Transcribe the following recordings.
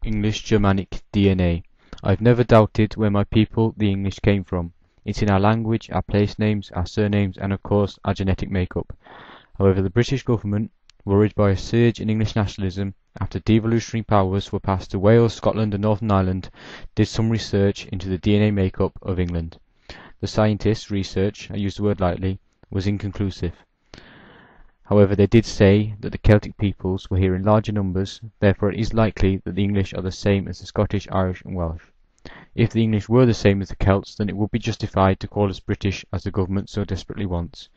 English-Germanic DNA. I've never doubted where my people, the English, came from. It's in our language, our place names, our surnames, and of course our genetic makeup. However, the British government, worried by a surge in English nationalism after devolutionary powers were passed to Wales, Scotland and Northern Ireland, did some research into the DNA makeup of England. The scientists' research, I use the word lightly, was inconclusive. However, they did say that the Celtic peoples were here in larger numbers, therefore it is likely that the English are the same as the Scottish, Irish and Welsh. If the English were the same as the Celts, then it would be justified to call us British as the government so desperately wants.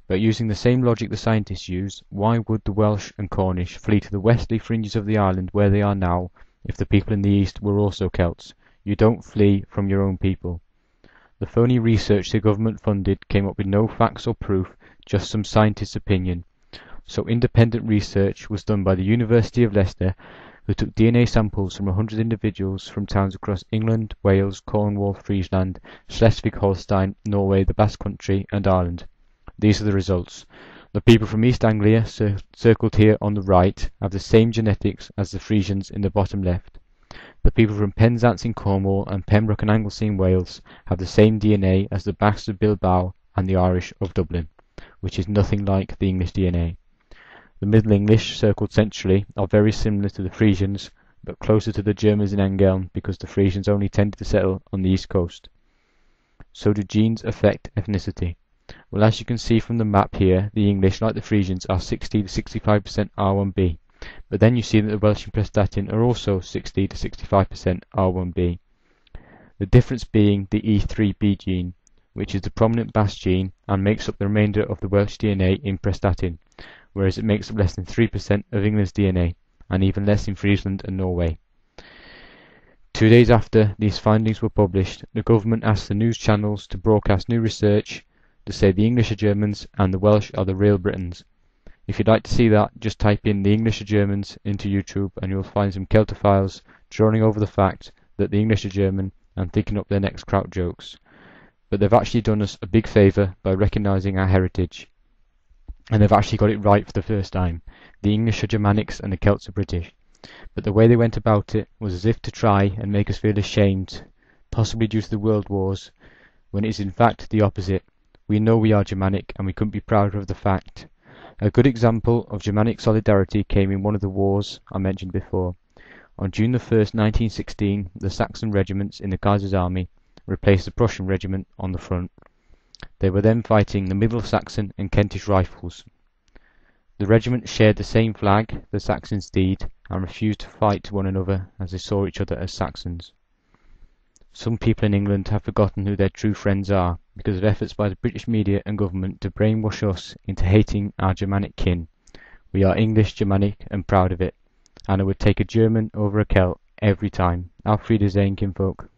But using the same logic the scientists use, why would the Welsh and Cornish flee to the westerly fringes of the island where they are now if the people in the east were also Celts? You don't flee from your own people. The phony research the government funded came up with no facts or proof, just some scientist's opinion. So independent research was done by the University of Leicester, who took DNA samples from 100 individuals from towns across England, Wales, Cornwall, Friesland, Schleswig-Holstein, Norway, the Basque Country and Ireland. These are the results. The people from East Anglia, circled here on the right, have the same genetics as the Frisians in the bottom left. The people from Penzance in Cornwall and Pembroke and Anglesey in Wales have the same DNA as the Basques of Bilbao and the Irish of Dublin, which is nothing like the English DNA. The Middle English, circled centrally, are very similar to the Frisians, but closer to the Germans in Angelcynn because the Frisians only tended to settle on the east coast. So do genes affect ethnicity? Well, as you can see from the map here, the English, like the Frisians, are 60 to 65% R1b. But then you see that the Welsh and Prestatyn are also 60 to 65% R1b. The difference being the E3b gene, which is the prominent Basque gene and makes up the remainder of the Welsh DNA in Prestatyn, whereas it makes up less than 3% of England's DNA, and even less in Friesland and Norway. 2 days after these findings were published, the government asked the news channels to broadcast new research to say the English are Germans and the Welsh are the real Britons. If you'd like to see that, just type in the English are Germans into YouTube and you'll find some Celtophiles droning over the fact that the English are German and thinking up their next kraut jokes. But they've actually done us a big favour by recognising our heritage. And they've actually got it right for the first time. The English are Germanics and the Celts are British. But the way they went about it was as if to try and make us feel ashamed, possibly due to the world wars, when it is in fact the opposite. We know we are Germanic and we couldn't be prouder of the fact. A good example of Germanic solidarity came in one of the wars I mentioned before. On June the 1st, 1916, the Saxon regiments in the Kaiser's army replaced the Prussian regiment on the front. They were then fighting the Middle Saxon and Kentish rifles. The regiments shared the same flag the Saxons did and refused to fight one another as they saw each other as Saxons. Some people in England have forgotten who their true friends are because of efforts by the British media and government to brainwash us into hating our Germanic kin. We are English, Germanic and proud of it, and I would take a German over a Celt every time. Auf Wiedersehen, kinfolk.